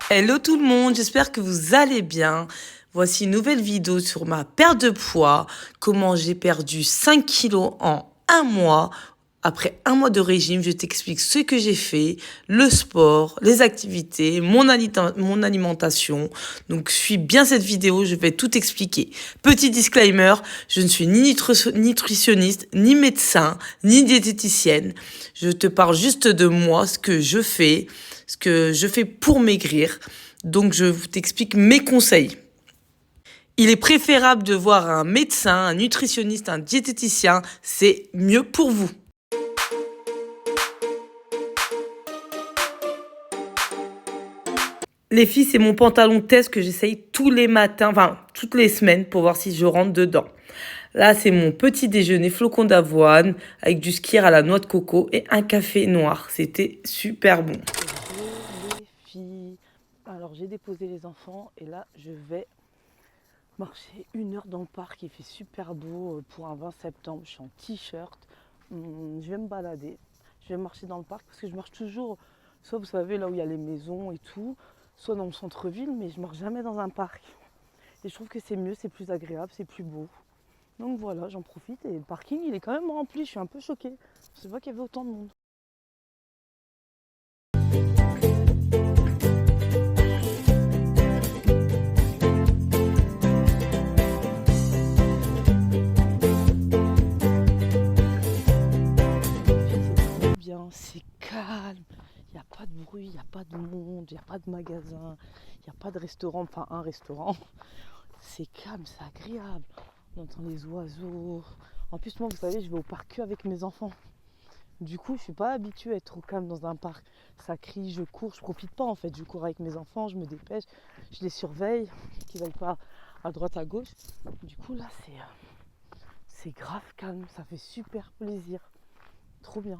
Hello tout le monde, j'espère que vous allez bien. Voici une nouvelle vidéo sur ma perte de poids, comment j'ai perdu 5 kilos en un mois. Après un mois de régime, je t'explique ce que j'ai fait, le sport, les activités, mon alimentation. Donc suis bien cette vidéo, je vais tout expliquer. Petit disclaimer, je ne suis ni nutritionniste, ni médecin, ni diététicienne. Je te parle juste de moi, ce que je fais pour maigrir. Donc je t'explique mes conseils. Il est préférable de voir un médecin, un nutritionniste, un diététicien, c'est mieux pour vous. Les filles, c'est mon pantalon test que j'essaye tous les matins, enfin toutes les semaines pour voir si je rentre dedans. Là, c'est mon petit déjeuner flocon d'avoine avec du skyr à la noix de coco et un café noir. C'était super bon. Bonjour les filles. Alors j'ai déposé les enfants et là je vais marcher 1 heure dans le parc. Il fait super beau pour un 20 septembre. Je suis en t-shirt. Je vais me balader. Je vais marcher dans le parc parce que je marche toujours, soit vous savez là où il y a les maisons et tout, soit dans le centre-ville, mais je marche jamais dans un parc. Et je trouve que c'est mieux, c'est plus agréable, c'est plus beau. Donc voilà, j'en profite et le parking il est quand même rempli. Je suis un peu choquée. Je sais pas qu'il y avait autant de monde. Bien, c'est calme, il n'y a pas de bruit, il n'y a pas de monde, il n'y a pas de magasin, il n'y a pas de restaurant, enfin un restaurant. C'est calme, c'est agréable. On entend les oiseaux. En plus, moi, vous savez, je vais au parc que avec mes enfants. Du coup, je suis pas habituée à être trop calme dans un parc. Ça crie, je cours, je profite pas en fait. Je cours avec mes enfants, je me dépêche, je les surveille, qu'ils n'aillent pas à droite, à gauche. Du coup, là, c'est grave calme, ça fait super plaisir. Trop bien.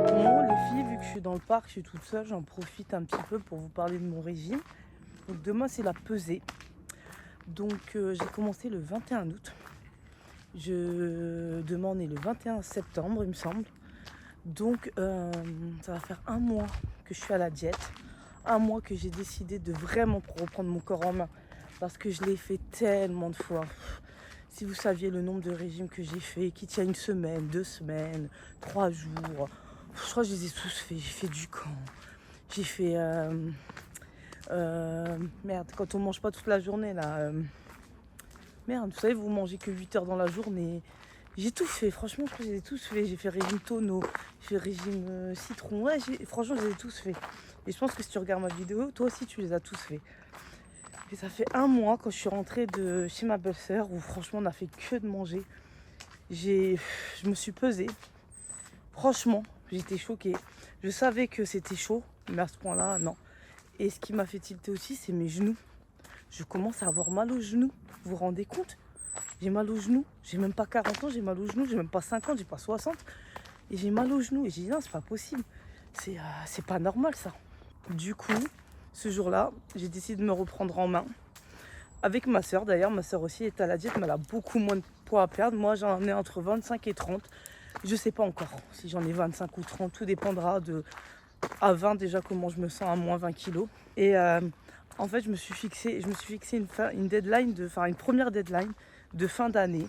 Bon, les filles, vu que je suis dans le parc, je suis toute seule, j'en profite un petit peu pour vous parler de mon régime. Donc demain, c'est la pesée. Donc j'ai commencé le 21 août. Demain, on est le 21 septembre, il me semble. Donc ça va faire un mois que je suis à la diète. Un mois que j'ai décidé de vraiment reprendre mon corps en main. Parce que je l'ai fait tellement de fois. Si vous saviez le nombre de régimes que j'ai fait, qui tient 1 semaine, 2 semaines, 3 jours. Je crois que je les ai tous faits. J'ai fait du camp. J'ai fait... merde, quand on mange pas toute la journée, là... merde, vous savez, vous mangez que 8 heures dans la journée. J'ai tout fait, franchement, je crois que je les ai tous fait. J'ai fait régime tonneau, j'ai fait régime citron. Franchement, je les ai tous fait. Et je pense que si tu regardes ma vidéo, toi aussi, tu les as tous fait. Et ça fait 1 mois quand je suis rentrée de chez ma belle-sœur où franchement on n'a fait que de manger. Je me suis pesée. Franchement, j'étais choquée. Je savais que c'était chaud, mais à ce point-là, non. Et ce qui m'a fait tilter aussi, c'est mes genoux. Je commence à avoir mal aux genoux. Vous vous rendez compte? J'ai mal aux genoux. J'ai même pas 40 ans, j'ai mal aux genoux. J'ai même pas 50, j'ai pas 60. Et j'ai mal aux genoux. Et j'ai dit non, c'est pas possible. C'est pas normal ça. Du coup, ce jour-là, j'ai décidé de me reprendre en main. Avec ma soeur d'ailleurs. Ma soeur aussi est à la diète, mais elle a beaucoup moins de poids à perdre. Moi, j'en ai entre 25 et 30. Je sais pas encore si j'en ai 25 ou 30. Tout dépendra à 20 déjà comment je me sens à moins 20 kilos. Et en fait, je me suis fixé une deadline, une première deadline de fin d'année.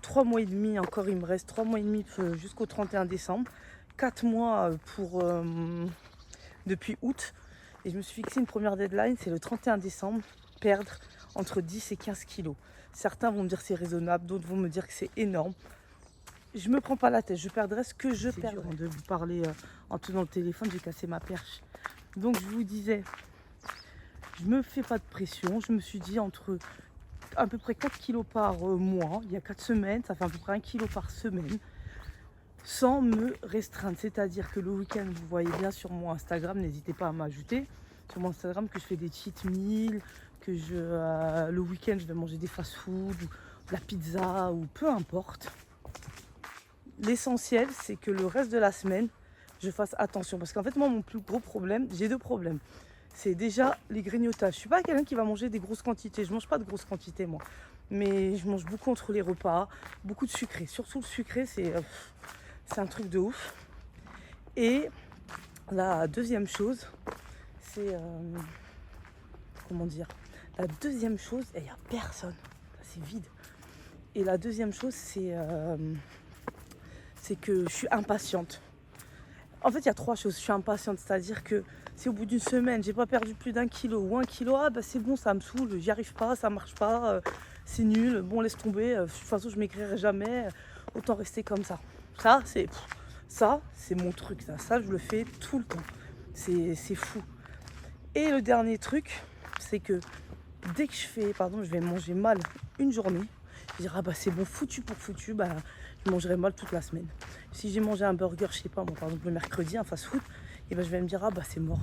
3 mois et demi, encore il me reste 3 mois et demi jusqu'au 31 décembre. 4 mois depuis août. Et je me suis fixé une première deadline, c'est le 31 décembre, perdre entre 10 et 15 kilos. Certains vont me dire que c'est raisonnable, d'autres vont me dire que c'est énorme. Je me prends pas la tête, je perdrai ce que je perdrai. C'est dur de vous parler en tenant le téléphone, j'ai cassé ma perche. Donc je vous disais, je me fais pas de pression. Je me suis dit entre à peu près 4 kilos par mois, il y a 4 semaines, ça fait à peu près 1 kilo par semaine, sans me restreindre. C'est-à-dire que le week-end, vous voyez bien sur mon Instagram, n'hésitez pas à m'ajouter sur mon Instagram que je fais des cheat meals, que le week-end je vais manger des fast-food, ou de la pizza, ou peu importe. L'essentiel, c'est que le reste de la semaine, je fasse attention. Parce qu'en fait, moi, mon plus gros problème, j'ai 2 problèmes. C'est déjà les grignotages. Je ne suis pas quelqu'un qui va manger des grosses quantités. Je ne mange pas de grosses quantités, moi. Mais je mange beaucoup entre les repas, beaucoup de sucré. Surtout le sucré, c'est un truc de ouf. Et la deuxième chose, c'est... comment dire? La deuxième chose, il n'y a personne. C'est vide. Et la deuxième chose, c'est que je suis impatiente. En fait, il y a 3 choses. Je suis impatiente, c'est-à-dire que si au bout d'une semaine, j'ai pas perdu plus d'1 kilo ou 1 kilo, c'est bon, ça me saoule, j'y arrive pas, ça marche pas, c'est nul, bon, laisse tomber, de toute façon, je maigrirai jamais, autant rester comme ça. Ça, c'est mon truc, ça, je le fais tout le temps. C'est fou. Et le dernier truc, c'est que dès que je vais manger mal une journée, je vais dire, c'est bon, foutu pour foutu, je mangerai mal toute la semaine. Si j'ai mangé un burger, je sais pas, moi, par exemple le mercredi, un fast-food, et je vais me dire, c'est mort.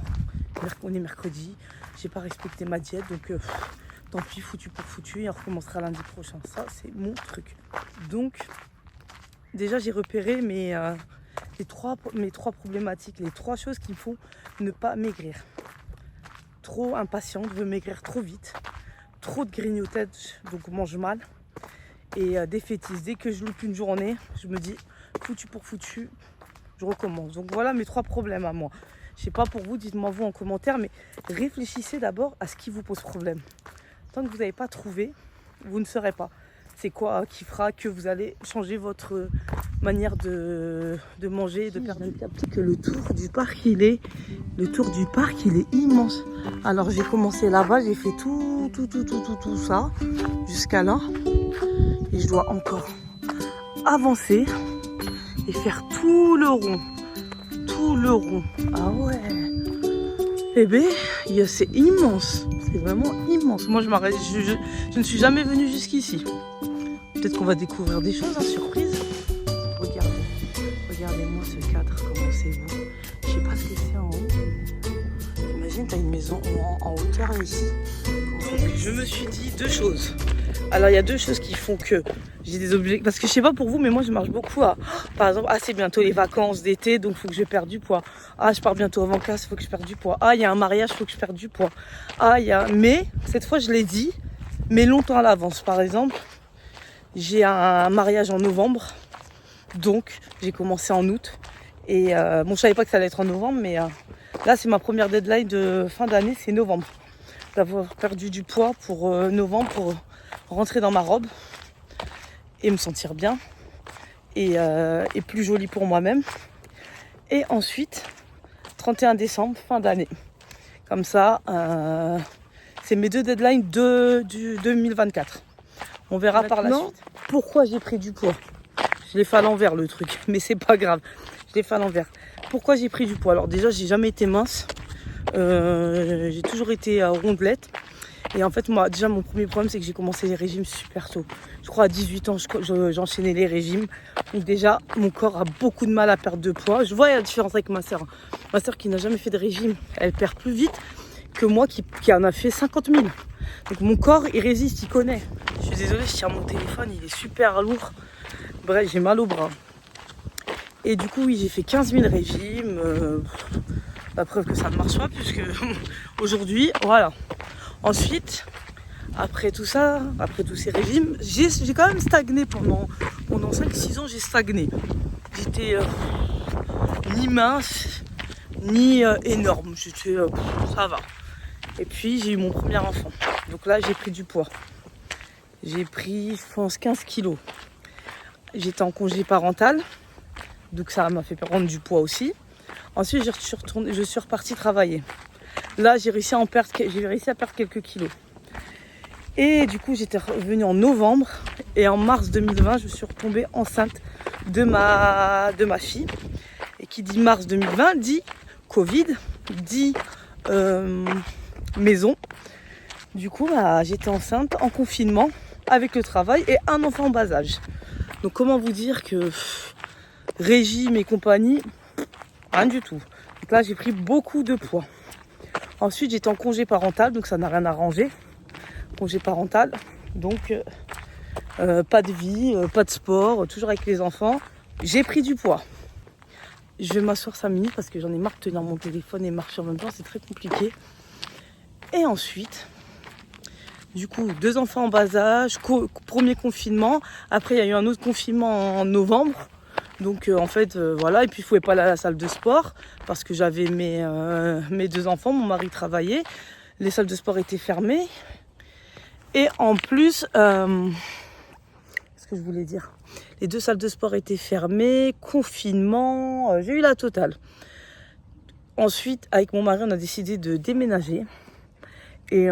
On est mercredi, j'ai pas respecté ma diète, donc tant pis, foutu pour foutu, et on recommencera lundi prochain. Ça, c'est mon truc. Donc, déjà, j'ai repéré mes 3 problématiques, les 3 choses qui me font ne pas maigrir. Trop impatiente, veux maigrir trop vite, trop de grignotage, donc mange mal. Et défaitiste, dès que je loupe une journée, je me dis foutu pour foutu, je recommence. Donc voilà mes 3 problèmes à moi. Je sais pas pour vous, dites-moi vous en commentaire, mais réfléchissez d'abord à ce qui vous pose problème. Tant que vous n'avez pas trouvé, vous ne saurez pas. C'est quoi qui fera que vous allez changer votre manière de manger et de perdre. J'ai capté que le tour du parc, il est immense. Alors j'ai commencé là-bas, j'ai fait tout ça jusqu'à là. Et je dois encore avancer et faire tout le rond. Ah ouais. Eh bien, c'est immense. C'est vraiment immense. Moi, je ne suis jamais venue jusqu'ici. Peut-être qu'on va découvrir des choses, surprise. Regardez-moi ce cadre, comment c'est beau. Je sais pas ce que c'est en haut. Imagine, t'as une maison en hauteur ici. Donc, je me suis dit 2 choses. Alors, il y a 2 choses qui font que j'ai des objectifs. Parce que je sais pas pour vous, mais moi, je marche beaucoup par exemple, c'est bientôt les vacances d'été, donc il faut que je perde du poids. Je pars bientôt en vacances, il faut que je perde du poids. Il y a un mariage, il faut que je perde du poids. Mais, cette fois, je l'ai dit, mais longtemps à l'avance. Par exemple, j'ai un mariage en novembre, donc j'ai commencé en août. Et je savais pas que ça allait être en novembre, mais là, c'est ma première deadline de fin d'année, c'est novembre. D'avoir perdu du poids pour novembre, pour rentrer dans ma robe et me sentir bien et plus jolie pour moi-même. Et ensuite, 31 décembre, fin d'année. Comme ça, c'est mes 2 deadlines du 2024. On verra par la suite. Pourquoi j'ai pris du poids? Je l'ai fait à l'envers le truc, mais c'est pas grave. Je l'ai fait à l'envers. Pourquoi j'ai pris du poids? Alors déjà, j'ai jamais été mince. J'ai toujours été rondelette. Et en fait, moi, déjà, mon premier problème, c'est que j'ai commencé les régimes super tôt. Je crois à 18 ans, j'enchaînais les régimes. Donc déjà, mon corps a beaucoup de mal à perdre de poids. Je vois la différence avec ma sœur. Ma sœur qui n'a jamais fait de régime, elle perd plus vite que moi qui en a fait 50 000. Donc mon corps, il résiste, il connaît. Je suis désolée, je tiens mon téléphone, il est super lourd. Bref, j'ai mal au bras. Et du coup, oui, j'ai fait 15 000 régimes. La preuve que ça ne marche pas, puisque aujourd'hui, voilà. Ensuite, après tout ça, après tous ces régimes, j'ai quand même stagné pendant 5-6 ans, j'ai stagné. J'étais ni mince, ni énorme. J'étais, ça va. Et puis, j'ai eu mon premier enfant. Donc là, j'ai pris du poids. J'ai pris, je pense, 15 kilos. J'étais en congé parental. Donc ça m'a fait prendre du poids aussi. Ensuite, je suis repartie travailler. Là, j'ai réussi à perdre quelques kilos. Et du coup, j'étais revenue en novembre. Et en mars 2020, je suis retombée enceinte de ma fille. Et qui dit mars 2020 dit Covid, dit maison. Du coup, j'étais enceinte en confinement avec le travail et un enfant en bas âge. Donc comment vous dire que régime et compagnie, rien du tout. Donc là, j'ai pris beaucoup de poids. Ensuite, j'étais en congé parental, donc ça n'a rien arrangé. Congé parental, donc pas de vie, pas de sport, toujours avec les enfants. J'ai pris du poids. Je vais m'asseoir 5 minutes parce que j'en ai marre de tenir mon téléphone et marcher en même temps, c'est très compliqué. Et ensuite, du coup, 2 enfants en bas âge, premier confinement. Après, il y a eu un autre confinement en novembre. Donc en fait, voilà. Et puis, je ne pouvais pas aller à la salle de sport parce que j'avais mes 2 enfants. Mon mari travaillait. Les salles de sport étaient fermées. Et en plus, qu'est-ce que je voulais dire ? Les 2 salles de sport étaient fermées, confinement, j'ai eu la totale. Ensuite, avec mon mari, on a décidé de déménager. Et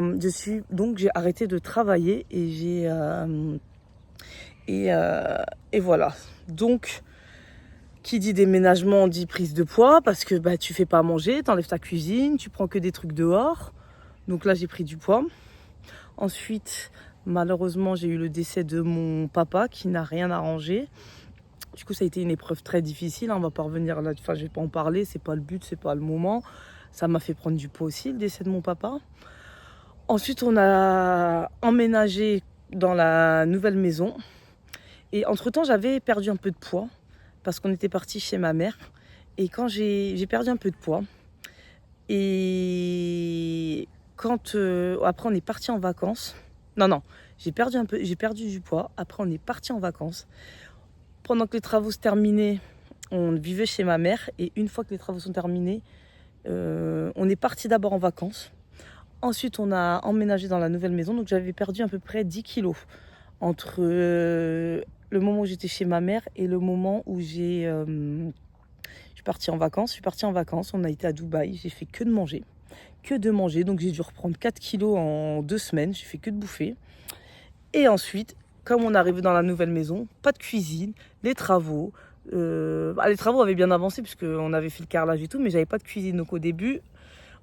j'ai arrêté de travailler et voilà. Donc, qui dit déménagement dit prise de poids parce que tu fais pas à manger, t'enlèves ta cuisine, tu prends que des trucs dehors. Donc là, j'ai pris du poids. Ensuite, malheureusement, j'ai eu le décès de mon papa qui n'a rien arrangé. Du coup, ça a été une épreuve très difficile. On va pas revenir là. Enfin, je vais pas en parler. C'est pas le but, c'est pas le moment. Ça m'a fait prendre du poids aussi, le décès de mon papa. Ensuite, on a emménagé dans la nouvelle maison. Et entre-temps, j'avais perdu un peu de poids parce qu'on était parti chez ma mère. Et quand j'ai perdu un peu de poids. Et quand après, on est parti en vacances. Non, j'ai perdu du poids. Après, on est parti en vacances. Pendant que les travaux se terminaient, on vivait chez ma mère. Et une fois que les travaux sont terminés, on est parti d'abord en vacances. Ensuite, on a emménagé dans la nouvelle maison. Donc, j'avais perdu à peu près 10 kilos entre le moment où j'étais chez ma mère et le moment où je suis partie en vacances. On a été à Dubaï. J'ai fait que de manger. Donc, j'ai dû reprendre 4 kilos en 2 semaines. J'ai fait que de bouffer. Et ensuite, comme on est arrivé dans la nouvelle maison, pas de cuisine, les travaux. Les travaux avaient bien avancé puisqu'on avait fait le carrelage et tout, mais j'avais pas de cuisine. Donc, au début,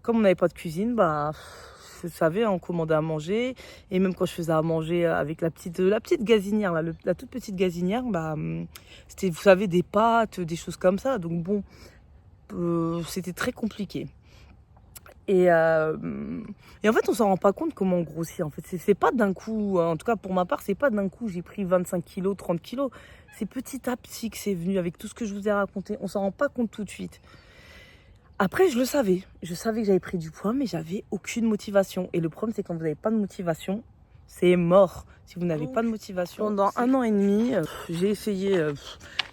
comme on n'avait pas de cuisine, vous savez, on commandait à manger. Et même quand je faisais à manger avec la petite gazinière, la toute petite gazinière, c'était, vous savez, des pâtes, des choses comme ça. Donc bon, c'était très compliqué. Et en fait, on s'en rend pas compte comment on grossit. En fait, c'est pas d'un coup, en tout cas pour ma part, c'est pas d'un coup, j'ai pris 25 kilos, 30 kilos. C'est petit à petit que c'est venu avec tout ce que je vous ai raconté. On s'en rend pas compte tout de suite. Après, je le savais. Je savais que j'avais pris du poids, mais j'avais aucune motivation. Et le problème, c'est quand vous n'avez pas de motivation, c'est mort. Si vous n'avez pas de motivation. Pendant 1 an et demi, j'ai essayé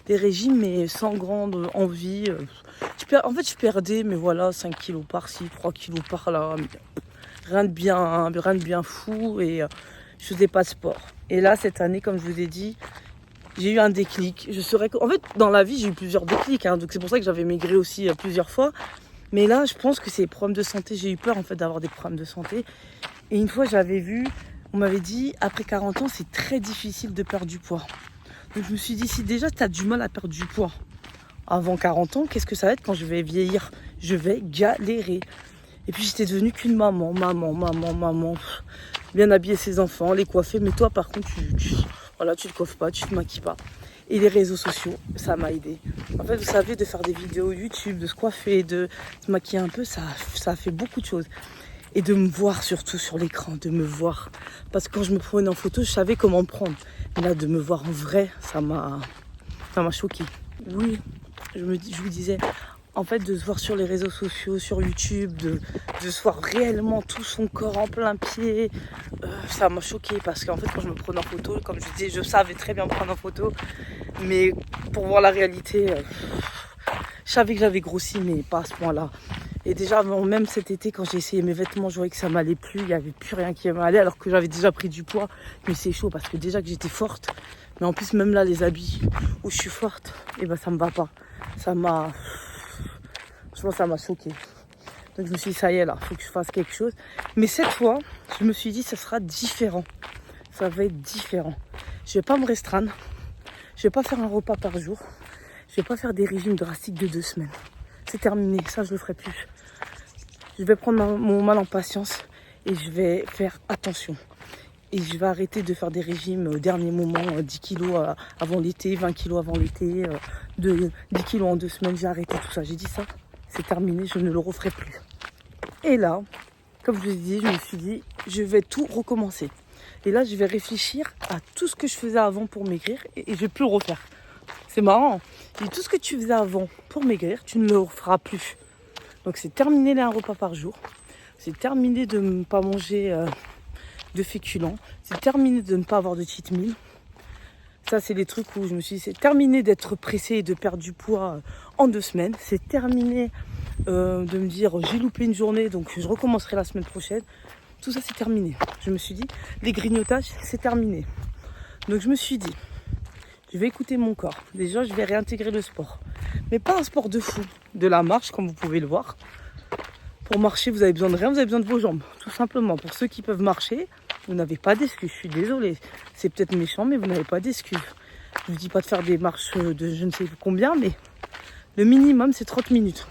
des régimes, mais sans grande envie. En fait, je perdais, mais voilà, 5 kilos par-ci, 3 kilos par-là. Rien de bien fou. Et je faisais pas de sport. Et là, cette année, comme je vous ai dit, j'ai eu un déclic. En fait, dans la vie, j'ai eu plusieurs déclics. Donc, c'est pour ça que j'avais maigré aussi plusieurs fois. Mais là, je pense que c'est les problèmes de santé. J'ai eu peur, en fait, d'avoir des problèmes de santé. Et une fois, j'avais vu, on m'avait dit, après 40 ans, c'est très difficile de perdre du poids. Donc, je me suis dit, si déjà, tu as du mal à perdre du poids avant 40 ans, qu'est-ce que ça va être quand je vais vieillir ? Je vais galérer. Et puis j'étais devenue qu'une maman. Bien habiller ses enfants, les coiffer. Mais toi par contre, voilà, tu te coiffes pas, tu te maquilles pas. Et les réseaux sociaux, ça m'a aidé. En fait, vous savez, de faire des vidéos YouTube, de se coiffer, de se maquiller un peu, ça a fait beaucoup de choses. Et de me voir surtout sur l'écran, de me voir. Parce que quand je me prenais en photo, je savais comment me prendre. Mais là, de me voir en vrai, ça m'a choquée. Oui, je vous disais, en fait, de se voir sur les réseaux sociaux, sur YouTube, de se voir réellement tout son corps en plein pied, ça m'a choquée parce qu'en fait, quand je me prenais en photo, comme je disais, je savais très bien me prendre en photo, mais pour voir la réalité, je savais que j'avais grossi, mais pas à ce point-là. Et déjà, même cet été, quand j'ai essayé mes vêtements, je voyais que ça m'allait plus, il n'y avait plus rien qui m'allait, alors que j'avais déjà pris du poids. Mais c'est chaud parce que déjà que j'étais forte, mais en plus, même là, les habits où je suis forte, et ben ça me va pas. Franchement, ça m'a choquée. Donc je me suis dit, ça y est là, il faut que je fasse quelque chose. Mais cette fois, je me suis dit, ça sera différent. Ça va être différent. Je vais pas me restreindre. Je vais pas faire un repas par jour. Je vais pas faire des régimes drastiques de 2 semaines. C'est terminé, ça je le ferai plus. Je vais prendre mon mal en patience et je vais faire attention. Et je vais arrêter de faire des régimes au dernier moment, 10 kilos avant l'été, 20 kilos avant l'été, 10 kilos en 2 semaines. J'ai arrêté tout ça, j'ai dit ça. C'est terminé, je ne le referai plus. Et là, comme je vous ai dit, je me suis dit, je vais tout recommencer. Et là, je vais réfléchir à tout ce que je faisais avant pour maigrir et je ne vais plus le refaire. C'est marrant. Et tout ce que tu faisais avant pour maigrir, tu ne le referas plus. Donc c'est terminé les 1 repas par jour. C'est terminé de ne pas manger de féculents. C'est terminé de ne pas avoir de cheat meal. Ça, c'est les trucs où je me suis dit, c'est terminé d'être pressée et de perdre du poids en 2 semaines. C'est terminé de me dire, j'ai loupé une journée, donc je recommencerai la semaine prochaine. Tout ça, c'est terminé. Je me suis dit, les grignotages, c'est terminé. Donc je me suis dit, je vais écouter mon corps. Déjà, je vais réintégrer le sport. Mais pas un sport de fou, de la marche, comme vous pouvez le voir. Pour marcher, vous avez besoin de rien, vous avez besoin de vos jambes. Tout simplement, pour ceux qui peuvent marcher, vous n'avez pas d'excuses. Je suis désolée. C'est peut-être méchant, mais vous n'avez pas d'excuses. Je ne vous dis pas de faire des marches de je ne sais combien, mais le minimum, c'est 30 minutes.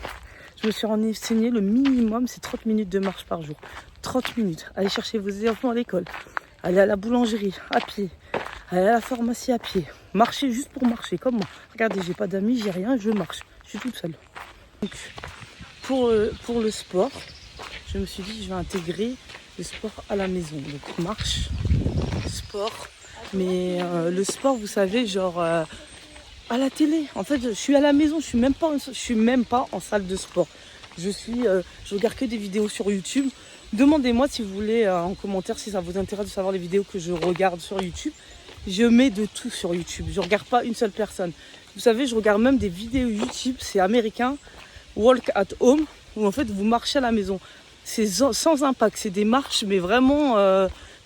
Je me suis renseignée, le minimum, c'est 30 minutes de marche par jour. 30 minutes. Allez chercher vos enfants à l'école. Allez à la boulangerie, à pied. Allez à la pharmacie à pied. Marcher juste pour marcher, comme moi. Regardez, j'ai pas d'amis, j'ai rien, je marche. Je suis toute seule. Donc, pour le sport, je me suis dit, je vais intégrer le sport à la maison. Donc, marche, sport. Mais le sport, vous savez, genre à la télé. En fait, je suis à la maison, je suis même pas en salle de sport. Je regarde que des vidéos sur YouTube. Demandez-moi si vous voulez en commentaire si ça vous intéresse de savoir les vidéos que je regarde sur YouTube. Je mets de tout sur YouTube. Je ne regarde pas une seule personne. Vous savez, je regarde même des vidéos YouTube, c'est américain, Walk at Home, où en fait vous marchez à la maison. C'est sans impact, c'est des marches, mais vraiment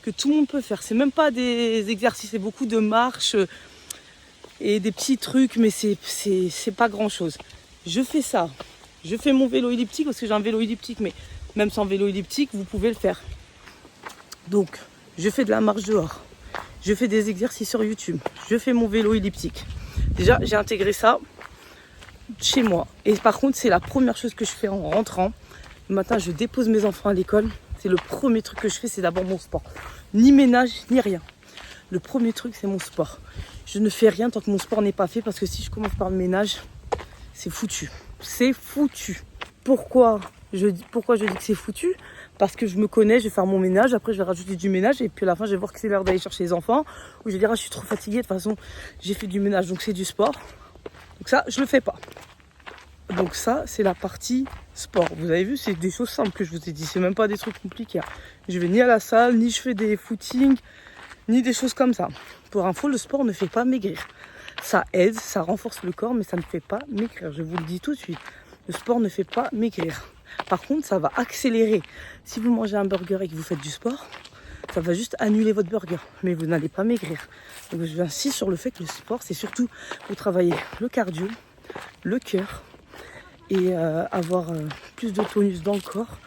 que tout le monde peut faire. C'est même pas des exercices, c'est beaucoup de marches et des petits trucs, mais c'est pas grand chose. Je fais ça. Je fais mon vélo elliptique parce que j'ai un vélo elliptique, mais même sans vélo elliptique, vous pouvez le faire. Donc, je fais de la marche dehors. Je fais des exercices sur YouTube. Je fais mon vélo elliptique. Déjà, j'ai intégré ça chez moi. Et par contre, c'est la première chose que je fais en rentrant. Le matin, je dépose mes enfants à l'école. C'est le premier truc que je fais, c'est d'abord mon sport. Ni ménage, ni rien. Le premier truc, c'est mon sport. Je ne fais rien tant que mon sport n'est pas fait parce que si je commence par le ménage, c'est foutu. C'est foutu. Pourquoi je dis que c'est foutu? Parce que je me connais, je vais faire mon ménage, après je vais rajouter du ménage et puis à la fin je vais voir que c'est l'heure d'aller chercher les enfants ou je vais dire je suis trop fatiguée, de toute façon j'ai fait du ménage donc c'est du sport. Donc ça je le fais pas. Donc ça c'est la partie sport. Vous avez vu, c'est des choses simples que je vous ai dit, c'est même pas des trucs compliqués. Je vais ni à la salle, ni je fais des footings, ni des choses comme ça. Pour info, le sport ne fait pas maigrir. Ça aide, ça renforce le corps mais ça ne fait pas maigrir, je vous le dis tout de suite. Le sport ne fait pas maigrir. Par contre, ça va accélérer. Si vous mangez un burger et que vous faites du sport, ça va juste annuler votre burger. Mais vous n'allez pas maigrir. Donc, j'insiste sur le fait que le sport, c'est surtout pour travailler le cardio, le cœur et avoir plus de tonus dans le corps.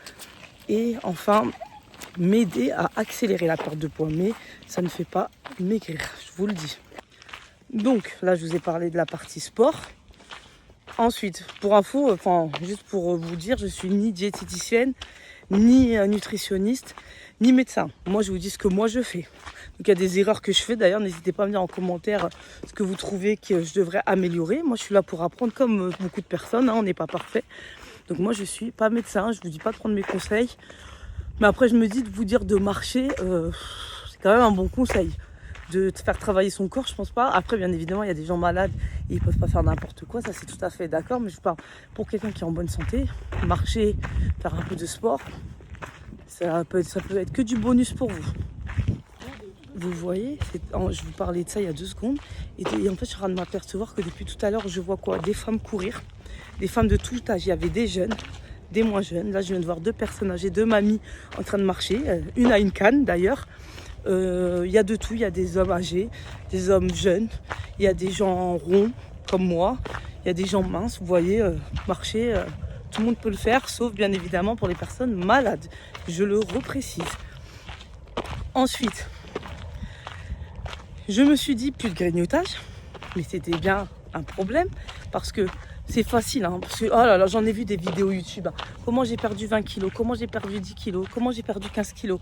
Et enfin, m'aider à accélérer la perte de poids. Mais ça ne fait pas maigrir, je vous le dis. Donc, là, je vous ai parlé de la partie sport. Ensuite, pour info, juste pour vous dire, je suis ni diététicienne, ni nutritionniste, ni médecin. Moi, je vous dis ce que moi je fais. Donc, il y a des erreurs que je fais. D'ailleurs, n'hésitez pas à me dire en commentaire ce que vous trouvez que je devrais améliorer. Moi, je suis là pour apprendre comme beaucoup de personnes. On n'est pas parfait. Donc, moi, je ne suis pas médecin. Je ne vous dis pas de prendre mes conseils. Mais après, je me dis de vous dire de marcher, c'est quand même un bon conseil. De faire travailler son corps, je pense pas. Après, bien évidemment, il y a des gens malades et ils peuvent pas faire n'importe quoi. Ça, c'est tout à fait d'accord. Mais je parle pour quelqu'un qui est en bonne santé. Marcher, faire un peu de sport, ça peut être que du bonus pour vous. Vous voyez, je vous parlais de ça il y a 2 secondes. Et en fait, je suis en train de m'apercevoir que depuis tout à l'heure, je vois quoi? Des femmes courir. Des femmes de tout âge. Il y avait des jeunes, des moins jeunes. Là, je viens de voir 2 personnes âgées, 2 mamies en train de marcher. Une a une canne d'ailleurs. Il y a de tout, il y a des hommes âgés, des hommes jeunes, il y a des gens ronds comme moi, il y a des gens minces, vous voyez, marcher, tout le monde peut le faire, sauf bien évidemment pour les personnes malades, je le reprécise. Ensuite, je me suis dit plus de grignotage, mais c'était bien un problème, parce que c'est facile, hein, parce que oh là là, j'en ai vu des vidéos YouTube, hein. Comment j'ai perdu 20 kilos, comment j'ai perdu 10 kilos, comment j'ai perdu 15 kilos.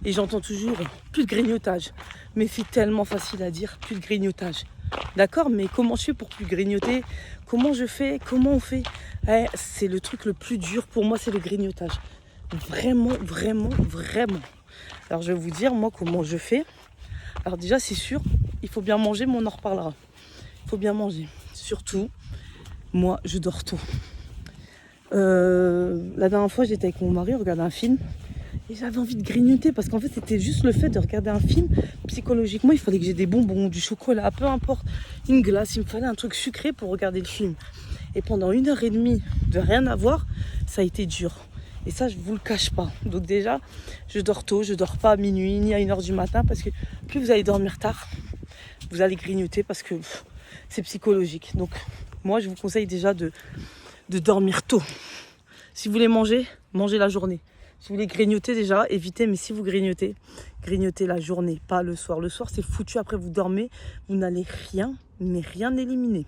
Et j'entends toujours plus de grignotage. Mais c'est tellement facile à dire, plus de grignotage. D'accord, mais comment je fais pour plus grignoter? Comment je fais? Comment on fait? C'est le truc le plus dur pour moi, c'est le grignotage. Vraiment, vraiment, vraiment. Alors je vais vous dire, moi, comment je fais. Alors déjà, c'est sûr, il faut bien manger, mais on en reparlera. Il faut bien manger. Surtout, moi, je dors tôt. La dernière fois, j'étais avec mon mari, on regardait un film. Et j'avais envie de grignoter parce qu'en fait c'était juste le fait de regarder un film. Psychologiquement il fallait que j'ai des bonbons, du chocolat, peu importe, une glace, il me fallait un truc sucré pour regarder le film. Et pendant 1h30 de rien avoir, ça a été dur. Et ça je vous le cache pas. Donc déjà je dors tôt, je dors pas à minuit ni à 1h du matin parce que plus vous allez dormir tard, vous allez grignoter parce que c'est psychologique. Donc moi je vous conseille déjà de dormir tôt. Si vous voulez manger, mangez la journée. Si vous voulez grignoter déjà, évitez, mais si vous grignotez la journée, pas le soir. Le soir, c'est foutu, après vous dormez, vous n'allez rien, mais rien éliminer.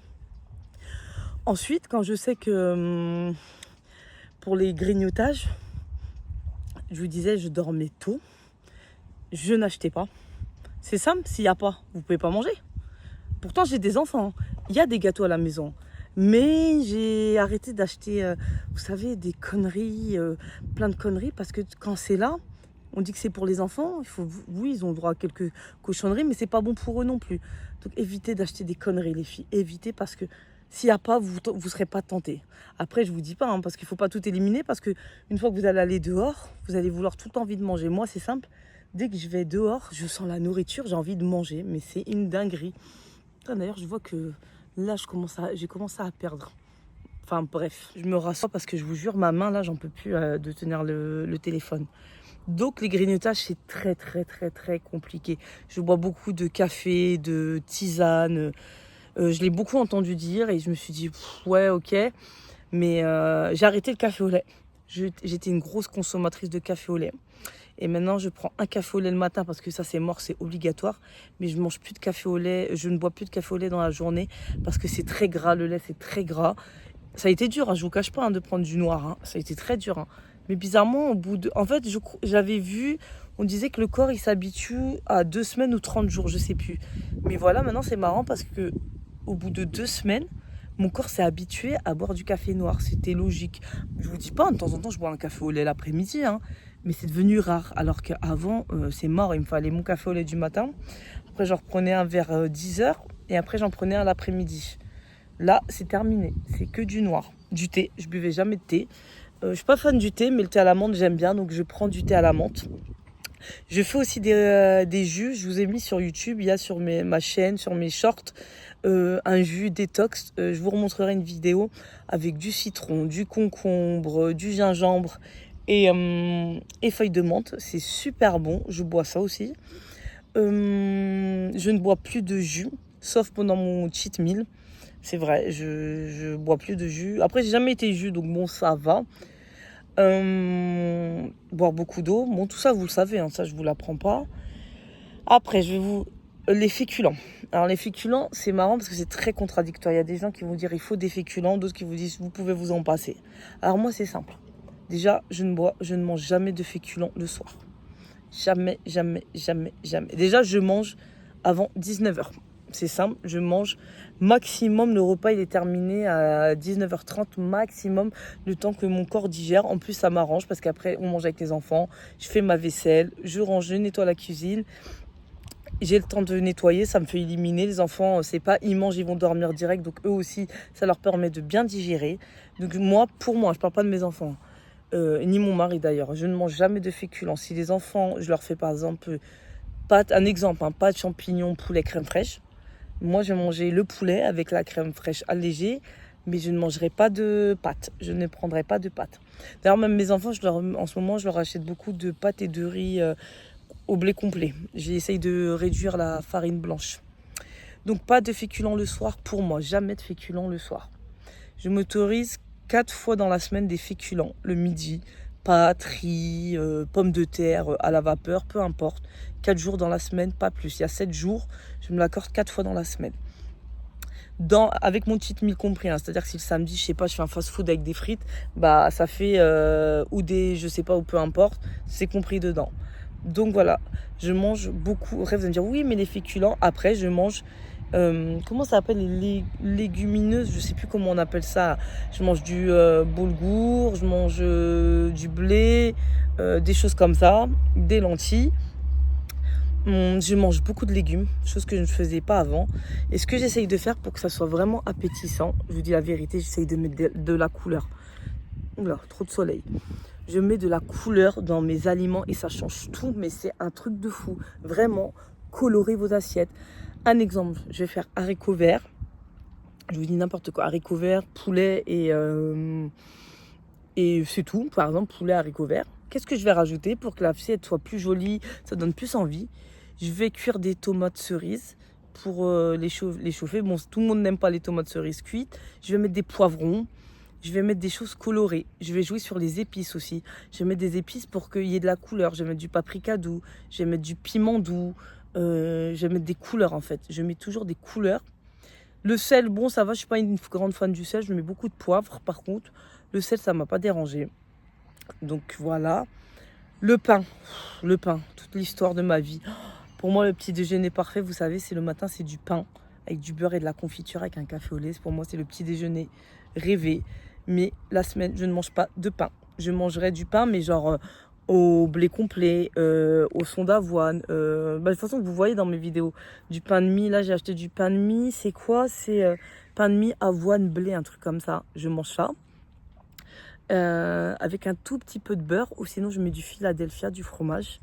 Ensuite, quand je sais que pour les grignotages, je vous disais, je dormais tôt, je n'achetais pas. C'est simple, s'il n'y a pas, vous ne pouvez pas manger. Pourtant, j'ai des enfants, il y a des gâteaux à la maison. Mais j'ai arrêté d'acheter, vous savez, des conneries, plein de conneries, parce que quand c'est là, on dit que c'est pour les enfants. Oui, ils ont le droit à quelques cochonneries, mais c'est pas bon pour eux non plus. Donc évitez d'acheter des conneries, les filles. Évitez, parce que s'il n'y a pas, vous ne serez pas tentés. Après, je vous dis pas, hein, parce qu'il ne faut pas tout éliminer, parce que une fois que vous allez aller dehors, vous allez vouloir tout le temps envie de manger. Moi, c'est simple. Dès que je vais dehors, je sens la nourriture, j'ai envie de manger, mais c'est une dinguerie. D'ailleurs, je vois que là, j'ai commencé à perdre. Enfin bref, je me rassure parce que je vous jure, ma main là, j'en peux plus de tenir le téléphone. Donc les grignotages, c'est très très très très compliqué. Je bois beaucoup de café, de tisane. Je l'ai beaucoup entendu dire et je me suis dit, ouais ok. Mais j'ai arrêté le café au lait. J'étais une grosse consommatrice de café au lait. Et maintenant, je prends un café au lait le matin parce que ça, c'est mort, c'est obligatoire. Mais je mange plus de café au lait, je ne bois plus de café au lait dans la journée parce que c'est très gras, le lait, c'est très gras. Ça a été dur, hein, je vous cache pas, hein, de prendre du noir. Hein. Ça a été très dur. Hein. Mais bizarrement, en fait, j'avais vu, on disait que le corps, il s'habitue à 2 semaines ou 30 jours, je sais plus. Mais voilà, maintenant, c'est marrant parce que au bout de 2 semaines, mon corps s'est habitué à boire du café noir. C'était logique. Je vous dis pas, de temps en temps, je bois un café au lait l'après-midi, hein. Mais c'est devenu rare, alors qu'avant, c'est mort, il me fallait mon café au lait du matin. Après, j'en reprenais un vers 10h, et après, j'en prenais un l'après-midi. Là, c'est terminé, c'est que du noir. Du thé, je buvais jamais de thé. Je suis pas fan du thé, mais le thé à la menthe, j'aime bien, donc je prends du thé à la menthe. Je fais aussi des jus, je vous ai mis sur YouTube, il y a sur ma chaîne, sur mes shorts, un jus détox. Je vous remontrerai une vidéo avec du citron, du concombre, du gingembre, et feuilles de menthe, c'est super bon, je bois ça aussi. Je ne bois plus de jus, sauf pendant mon cheat meal, c'est vrai, je bois plus de jus. Après, j'ai jamais été jus, donc bon, ça va. Boire beaucoup d'eau, bon, tout ça, vous le savez, hein, ça, je vous l'apprends pas. Après, les féculents. Alors, les féculents, c'est marrant parce que c'est très contradictoire. Il y a des gens qui vont dire il faut des féculents, d'autres qui vous disent vous pouvez vous en passer. Alors, moi, c'est simple. Déjà, je ne mange jamais de féculents le soir. Jamais, jamais, jamais, jamais. Déjà, je mange avant 19h. C'est simple, je mange maximum, le repas il est terminé à 19h30 maximum, le temps que mon corps digère. En plus, ça m'arrange parce qu'après, on mange avec les enfants, je fais ma vaisselle, je range, je nettoie la cuisine. J'ai le temps de nettoyer, ça me fait éliminer. Les enfants, c'est pas, ils mangent, ils vont dormir direct. Donc eux aussi, ça leur permet de bien digérer. Donc moi, pour moi, je parle pas de mes enfants. Ni mon mari d'ailleurs. Je ne mange jamais de féculents. Si les enfants, je leur fais par exemple pâte, un exemple, pâte, champignons, poulet, crème fraîche. Moi, je vais manger le poulet avec la crème fraîche allégée, mais je ne mangerai pas de pâtes. Je ne prendrai pas de pâtes. D'ailleurs, même mes enfants, en ce moment, je leur achète beaucoup de pâtes et de riz au blé complet. J'essaye de réduire la farine blanche. Donc, pas de féculents le soir pour moi. Jamais de féculents le soir. Je m'autorise 4 fois dans la semaine des féculents. Le midi, pâtes, riz, pommes de terre à la vapeur, peu importe. 4 jours dans la semaine, pas plus. Il y a 7 jours, je me l'accorde 4 fois dans la semaine. Avec mon cheat meal compris, c'est-à-dire que si le samedi, je sais pas, je fais un fast-food avec des frites, bah ça fait, ou des, je sais pas, ou peu importe, c'est compris dedans. Donc voilà, je mange beaucoup. Après, vous allez me dire, oui, mais les féculents, après, je mange, comment ça s'appelle, les légumineuses, je sais plus comment on appelle ça. Je mange du boulgour, je mange du blé, des choses comme ça, des lentilles. Je mange beaucoup de légumes, chose que je ne faisais pas avant. Et ce que j'essaye de faire pour que ça soit vraiment appétissant, je vous dis la vérité, j'essaye de mettre de la couleur. Oula, trop de soleil. Je mets de la couleur dans mes aliments et ça change tout, mais c'est un truc de fou. Vraiment, colorez vos assiettes. Un exemple, je vais faire haricots verts. Je vous dis n'importe quoi, haricots verts, poulet et c'est tout. Par exemple, poulet, haricots verts. Qu'est-ce que je vais rajouter pour que l'assiette soit plus jolie, ça donne plus envie? Je vais cuire des tomates cerises pour les chauffer. Bon, tout le monde n'aime pas les tomates cerises cuites. Je vais mettre des poivrons. Je vais mettre des choses colorées. Je vais jouer sur les épices aussi. Je vais mettre des épices pour qu'il y ait de la couleur. Je vais mettre du paprika doux. Je vais mettre du piment doux. Je vais mettre des couleurs en fait. Je mets toujours des couleurs. Le sel, bon, ça va. Je ne suis pas une grande fan du sel. Je mets beaucoup de poivre par contre. Le sel, ça ne m'a pas dérangé. Donc voilà. Le pain, toute l'histoire de ma vie. Pour moi, le petit déjeuner parfait, vous savez, c'est le matin, c'est du pain avec du beurre et de la confiture avec un café au lait. Pour moi, c'est le petit déjeuner rêvé. Mais la semaine, je ne mange pas de pain. Je mangerai du pain, mais genre au blé complet, au son d'avoine. De toute façon, vous voyez dans mes vidéos, du pain de mie. Là, j'ai acheté du pain de mie. C'est quoi? C'est pain de mie, avoine, blé, un truc comme ça. Je mange ça. Avec un tout petit peu de beurre. Ou sinon, je mets du Philadelphia, du fromage.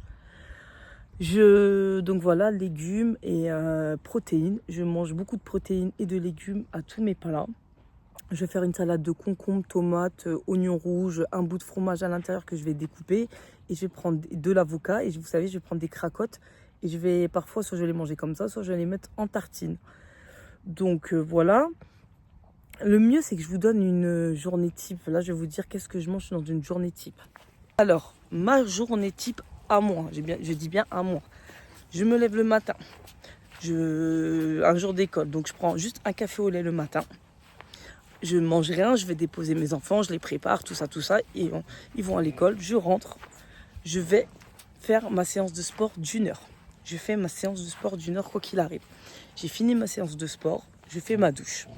Donc voilà, légumes et protéines. Je mange beaucoup de protéines et de légumes à tous mes plats. Je vais faire une salade de concombre, tomates, oignons rouges, un bout de fromage à l'intérieur que je vais découper. Et je vais prendre de l'avocat. Et vous savez, je vais prendre des cracottes. Et je vais parfois, soit je vais les manger comme ça, soit je vais les mettre en tartine. Donc voilà. Le mieux, c'est que je vous donne une journée type. Là, je vais vous dire qu'est-ce que je mange dans une journée type. Alors, ma journée type à moi, je dis bien à moi. Je me lève le matin, un jour d'école, donc je prends juste un café au lait le matin. Je ne mange rien, je vais déposer mes enfants, je les prépare, tout ça, et ils vont à l'école. Je rentre, je vais faire ma séance de sport d'1 heure. Je fais ma séance de sport d'1 heure quoi qu'il arrive. J'ai fini ma séance de sport, je fais ma douche.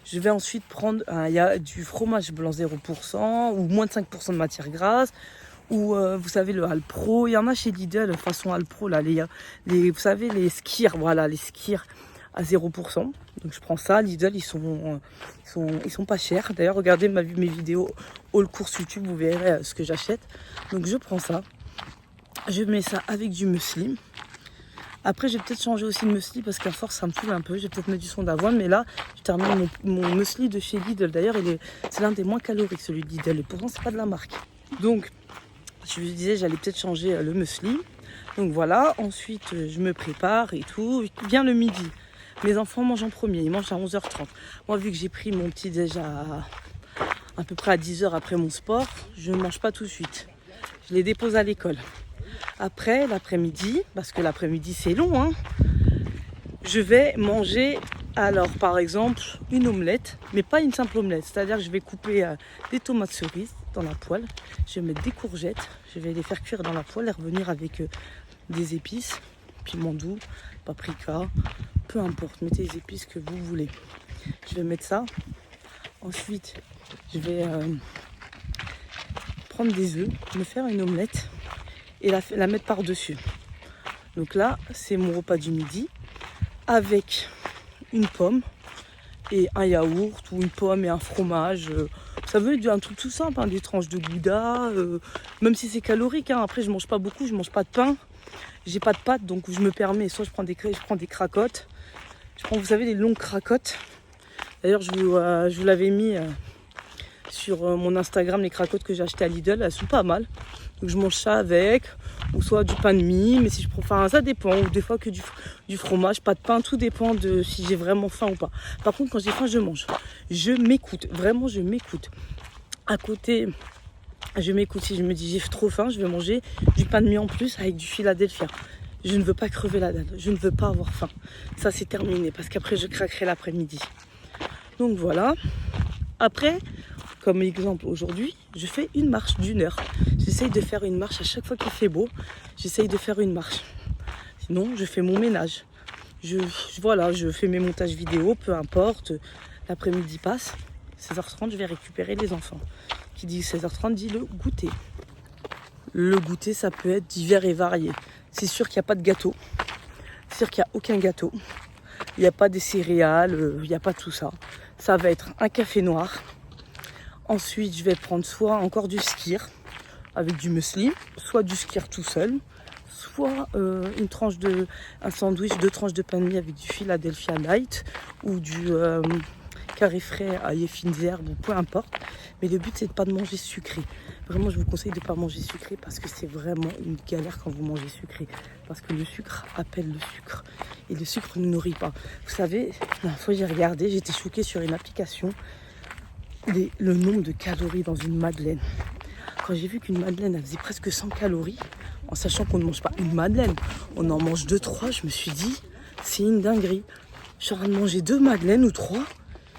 Je vais ensuite prendre, il y a du fromage blanc 0% ou moins de 5% de matière grasse. Ou vous savez le Alpro, il y en a chez Lidl façon Alpro là, vous savez les skirs, voilà les skirs à 0%. Donc je prends ça, Lidl ils sont pas chers. D'ailleurs regardez mes vidéos haul course YouTube, vous verrez ce que j'achète. Donc je prends ça, je mets ça avec du muesli. Après je vais peut-être changer aussi le muesli parce qu'à force ça me saoule un peu. Je vais peut-être mettre du son d'avoine, mais là je termine mon muesli de chez Lidl. D'ailleurs c'est l'un des moins caloriques celui de Lidl et pourtant c'est pas de la marque. Donc je vous disais, j'allais peut-être changer le muesli. Donc voilà, ensuite je me prépare et tout. Vient le midi. Mes enfants mangent en premier, ils mangent à 11h30. Moi, vu que j'ai pris mon petit déj à peu près à 10h après mon sport, je ne mange pas tout de suite. Je les dépose à l'école. Après, l'après-midi, parce que l'après-midi c'est long, je vais manger, alors par exemple, une omelette, mais pas une simple omelette. C'est-à-dire que je vais couper des tomates cerises dans la poêle. Je vais mettre des courgettes. Je vais les faire cuire dans la poêle et revenir avec des épices, piment doux, paprika, peu importe. Mettez les épices que vous voulez. Je vais mettre ça. Ensuite, je vais prendre des œufs, me faire une omelette et la mettre par-dessus. Donc là, c'est mon repas du midi avec une pomme et un yaourt ou une pomme et un fromage. Ça veut dire un truc tout simple, hein, des tranches de gouda, même si c'est calorique. Hein. Après, je mange pas beaucoup, je mange pas de pain. J'ai pas de pâtes, donc je me permets. Soit je prends des cracottes. Je prends, vous savez, les longues cracottes. D'ailleurs, je vous l'avais mis sur mon Instagram, les cracottes que j'ai achetées à Lidl. Elles sont pas mal. Donc je mange ça avec, ou soit du pain de mie. Mais si je préfère, ça dépend. Ou des fois que du fromage, pas de pain. Tout dépend de si j'ai vraiment faim ou pas. Par contre, quand j'ai faim, je mange. Je m'écoute. Vraiment, je m'écoute. À côté, je m'écoute. Si je me dis j'ai trop faim, je vais manger du pain de mie en plus avec du Philadelphia. Je ne veux pas crever la dalle. Je ne veux pas avoir faim. Ça, c'est terminé. Parce qu'après, je craquerai l'après-midi. Donc voilà. Après, comme exemple aujourd'hui, je fais une marche d'1 heure. J'essaye de faire une marche à chaque fois qu'il fait beau. J'essaye de faire une marche. Sinon, je fais mon ménage. Je fais mes montages vidéo, peu importe. L'après-midi passe. 16h30, je vais récupérer les enfants. Qui dit 16h30 dit le goûter. Le goûter, ça peut être divers et varié. C'est sûr qu'il n'y a pas de gâteau. C'est sûr qu'il n'y a aucun gâteau. Il n'y a pas des céréales, il n'y a pas tout ça. Ça va être un café noir. Ensuite, je vais prendre soit encore du skyr avec du muesli, soit du skyr tout seul, soit un sandwich, 2 tranches de pain de mie avec du Philadelphia Light ou du carré frais à fines herbes, peu importe. Mais le but, c'est de ne pas de manger sucré. Vraiment, je vous conseille de ne pas manger sucré parce que c'est vraiment une galère quand vous mangez sucré. Parce que le sucre appelle le sucre. Et le sucre ne nourrit pas. Vous savez, la dernière fois, j'ai regardé, j'étais choquée sur une application. Le nombre de calories dans une madeleine. Quand j'ai vu qu'une madeleine, elle faisait presque 100 calories, en sachant qu'on ne mange pas une madeleine, on en mange 2-3, je me suis dit, c'est une dinguerie. Je suis en train de manger 2 madeleines ou 3,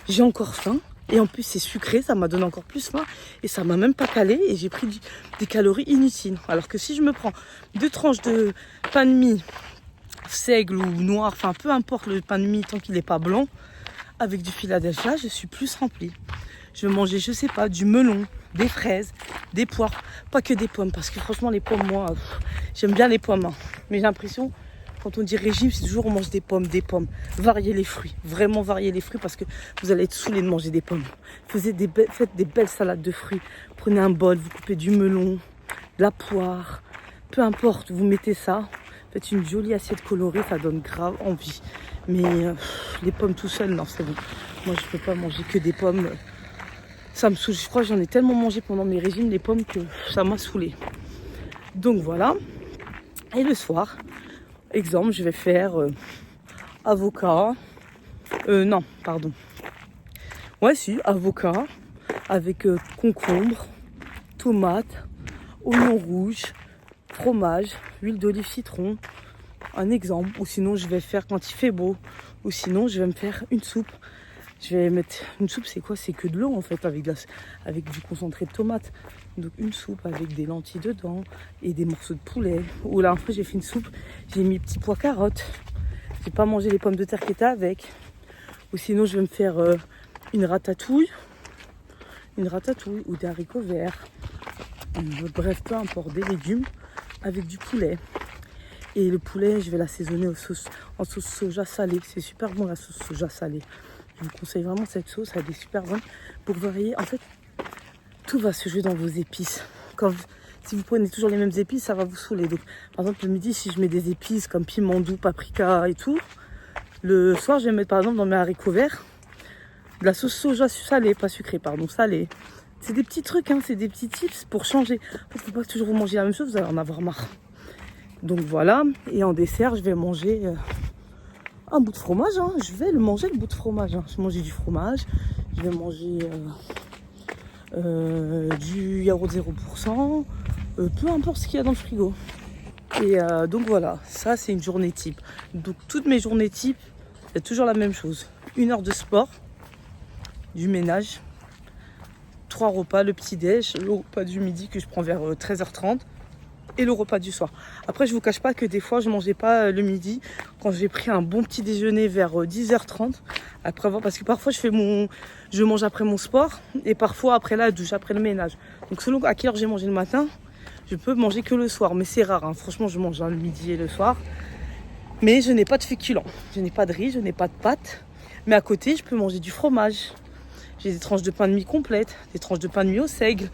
j'ai encore faim. Et en plus, c'est sucré, ça m'a donné encore plus faim. Et ça m'a même pas calé et j'ai pris des calories inutiles. Alors que si je me prends 2 tranches de pain de mie, seigle ou noir, enfin peu importe le pain de mie tant qu'il n'est pas blanc, avec du Philadelphia, je suis plus remplie. Je vais manger, je sais pas, du melon, des fraises, des poires, pas que des pommes. Parce que franchement, les pommes, moi, j'aime bien les pommes. Hein. Mais j'ai l'impression, quand on dit régime, c'est toujours on mange des pommes. Variez les fruits, vraiment variez les fruits parce que vous allez être saoulés de manger des pommes. Faites des belles salades de fruits. Prenez un bol, vous coupez du melon, de la poire, peu importe, vous mettez ça. Faites une jolie assiette colorée, ça donne grave envie. Mais les pommes tout seules, non, c'est bon. Moi, je peux pas manger que des pommes. Ça me saoule. Je crois que j'en ai tellement mangé pendant mes régimes, les pommes, que ça m'a saoulée. Donc voilà. Et le soir, exemple, je vais faire avocat. Non, pardon. Ouais, si, avocat avec concombre, tomate, oignon rouge, fromage, huile d'olive, citron. Un exemple. Ou sinon, je vais faire quand il fait beau. Ou sinon, je vais me faire une soupe. Je vais mettre une soupe, c'est quoi? C'est que de l'eau en fait, avec du concentré de tomate. Donc une soupe avec des lentilles dedans et des morceaux de poulet. Ou là, après, j'ai fait une soupe, j'ai mis petits pois carottes. J'ai pas mangé les pommes de terre qui étaient avec. Ou sinon, je vais me faire une ratatouille ou des haricots verts. Bref, peu importe, des légumes avec du poulet. Et le poulet, je vais l'assaisonner en sauce soja salée. C'est super bon la sauce soja salée. Je vous conseille vraiment cette sauce, elle est super bonne. Pour varier, en fait, tout va se jouer dans vos épices. Si vous prenez toujours les mêmes épices, ça va vous saouler. Donc, par exemple, le midi, si je mets des épices comme piment doux, paprika et tout, le soir, je vais mettre par exemple dans mes haricots verts de la sauce soja salée, pas sucrée, pardon, salée. C'est des petits trucs, hein, c'est des petits tips pour changer. Il ne faut pas toujours vous manger la même chose, vous allez en avoir marre. Donc voilà, et en dessert, je vais manger un bout de fromage. Hein. Je vais le manger, le bout de fromage. Hein. Je vais manger du fromage, je vais manger du yaourt 0%, peu importe ce qu'il y a dans le frigo. Et donc voilà, ça c'est une journée type. Donc toutes mes journées type, c'est toujours la même chose. 1 heure de sport, du ménage, 3 repas, le petit-déj, le repas du midi que je prends vers 13h30 et le repas du soir. Après, je vous cache pas que des fois, je mangeais pas le midi quand j'ai pris un bon petit déjeuner vers 10h30. Après avoir, parce que parfois, je mange après mon sport et parfois après la douche, après le ménage. Donc selon à quelle heure j'ai mangé le matin, je peux manger que le soir. Mais c'est rare, hein. Franchement, je mange le midi et le soir. Mais je n'ai pas de féculents. Je n'ai pas de riz, je n'ai pas de pâtes. Mais à côté, je peux manger du fromage. J'ai des tranches de pain de mie complètes, des tranches de pain de mie au seigle.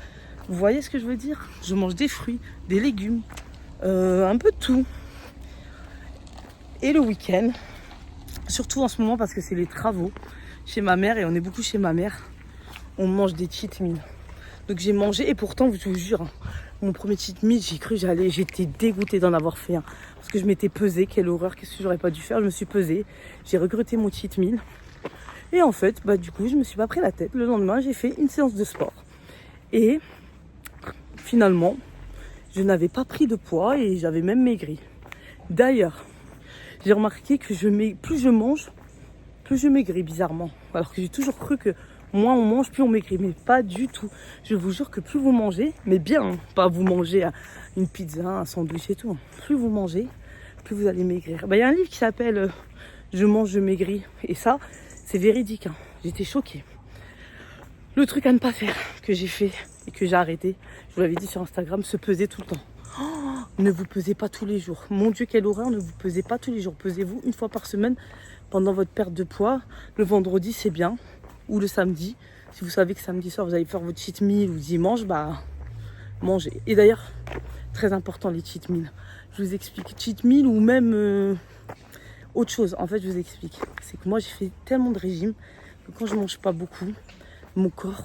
Vous voyez ce que je veux dire? Je mange des fruits, des légumes, un peu de tout. Et le week-end, surtout en ce moment parce que c'est les travaux chez ma mère et on est beaucoup chez ma mère, on mange des cheat meals. Donc j'ai mangé et pourtant, je vous jure, hein, mon premier cheat meal, j'étais dégoûtée d'en avoir fait un. Parce que je m'étais pesée, quelle horreur, qu'est-ce que j'aurais pas dû faire? Je me suis pesée, j'ai regretté mon cheat meal. Et en fait, du coup, je me suis pas pris la tête. Le lendemain, j'ai fait une séance de sport. Et finalement, je n'avais pas pris de poids et j'avais même maigri. D'ailleurs, j'ai remarqué que plus je mange, plus je maigris bizarrement. Alors que j'ai toujours cru que moins on mange, plus on maigrit. Mais pas du tout. Je vous jure que plus vous mangez, mais bien, hein, pas vous mangez une pizza, un sandwich et tout. Plus vous mangez, plus vous allez maigrir. Il y a un livre qui s'appelle Je mange, je maigris. Et ça, c'est véridique. Hein. J'étais choquée. Le truc à ne pas faire que j'ai fait et que j'ai arrêté, je vous l'avais dit sur Instagram, se peser tout le temps. Oh, ne vous pesez pas tous les jours. Mon Dieu, quelle horreur, ne vous pesez pas tous les jours. Pesez-vous une fois par semaine pendant votre perte de poids. Le vendredi, c'est bien. Ou le samedi. Si vous savez que samedi soir, vous allez faire votre cheat meal ou dimanche, mangez. Et d'ailleurs, très important les cheat meals. Je vous explique. Cheat meal ou même autre chose. En fait, je vous explique. C'est que moi, j'ai fait tellement de régime que quand je mange pas beaucoup, mon corps,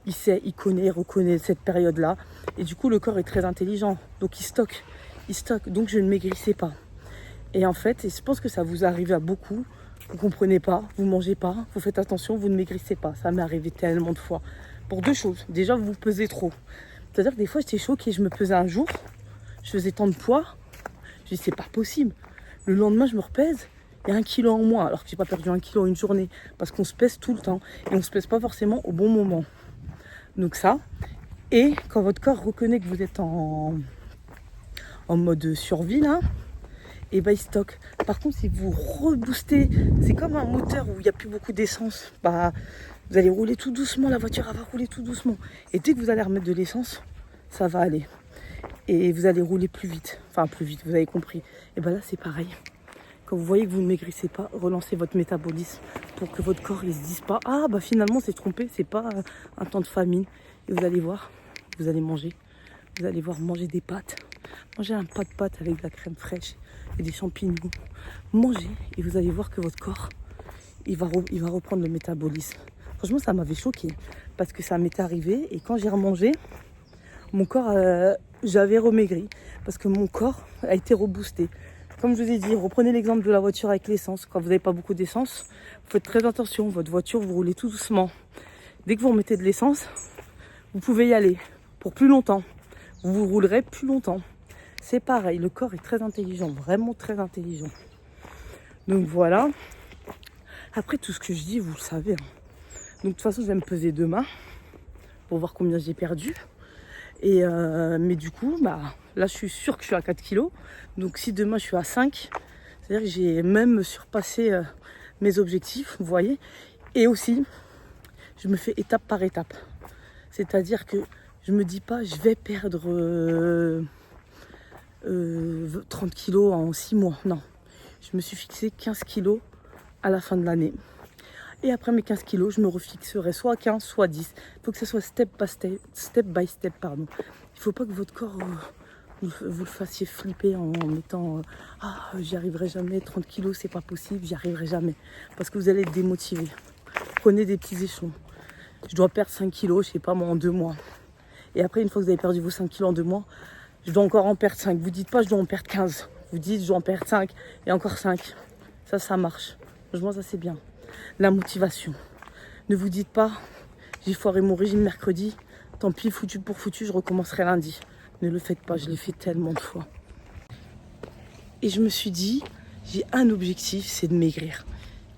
il sait, il connaît, il reconnaît cette période-là. Et du coup, le corps est très intelligent. Donc, il stocke. Donc, je ne maigrissais pas. Et en fait, je pense que ça vous arrive à beaucoup. Vous ne comprenez pas, vous ne mangez pas, vous faites attention, vous ne maigrissez pas. Ça m'est arrivé tellement de fois. Pour 2 choses. Déjà, vous pesez trop. C'est-à-dire que des fois, j'étais choquée. Je me pesais un jour, je faisais tant de poids. Je dis, c'est pas possible. Le lendemain, je me repèse. Il y a 1 kilo en moins, alors que j'ai pas perdu 1 kilo en une journée. Parce qu'on se pèse tout le temps. Et on se pèse pas forcément au bon moment. Donc ça. Et quand votre corps reconnaît que vous êtes en mode survie, là, et il stocke. Par contre, si vous reboostez, c'est comme un moteur où il n'y a plus beaucoup d'essence. Vous allez rouler tout doucement, la voiture elle va rouler tout doucement. Et dès que vous allez remettre de l'essence, ça va aller. Et vous allez rouler plus vite. Enfin, plus vite, vous avez compris. Et là, c'est pareil. Quand vous voyez que vous ne maigrissez pas, relancez votre métabolisme pour que votre corps ne se dise pas « Ah, finalement, c'est trompé, c'est pas un temps de famine. » Et vous allez voir, vous allez manger. Vous allez voir manger des pâtes. Mangez un pas de pâtes avec de la crème fraîche et des champignons. Mangez et vous allez voir que votre corps, il va reprendre le métabolisme. Franchement, ça m'avait choquée parce que ça m'était arrivé et quand j'ai remangé, mon corps, j'avais remaigri parce que mon corps a été reboosté. Comme je vous ai dit, reprenez l'exemple de la voiture avec l'essence. Quand vous n'avez pas beaucoup d'essence, vous faites très attention. Votre voiture, vous roulez tout doucement. Dès que vous remettez de l'essence, vous pouvez y aller pour plus longtemps. Vous roulerez plus longtemps. C'est pareil, le corps est très intelligent, vraiment très intelligent. Donc voilà. Après, tout ce que je dis, vous le savez. Hein. Donc de toute façon, je vais me peser demain pour voir combien j'ai perdu. Et mais du coup, là, je suis sûre que je suis à 4 kilos. Donc si demain, je suis à 5, c'est-à-dire que j'ai même surpassé mes objectifs, vous voyez. Et aussi, je me fais étape par étape. C'est-à-dire que je me dis pas, je vais perdre 30 kilos en 6 mois. Non, je me suis fixé 15 kilos à la fin de l'année. Et après mes 15 kilos, je me refixerai soit 15, soit 10. Il faut que ça soit step by step. Il ne faut pas que votre corps, vous le fassiez flipper en mettant j'y arriverai jamais, 30 kilos, c'est pas possible, j'y arriverai jamais. Parce que vous allez être démotivé. Prenez des petits échelons. Je dois perdre 5 kilos, je sais pas moi, en 2 mois. Et après, une fois que vous avez perdu vos 5 kilos en 2 mois, je dois encore en perdre 5. Vous dites pas je dois en perdre 15. Vous dites je dois en perdre 5 et encore 5. Ça marche. Franchement, ça c'est bien. La motivation. Ne vous dites pas j'ai foiré mon régime mercredi. Tant pis, foutu pour foutu, je recommencerai lundi. Ne le faites pas, je l'ai fait tellement de fois. Et je me suis dit, j'ai un objectif, c'est de maigrir.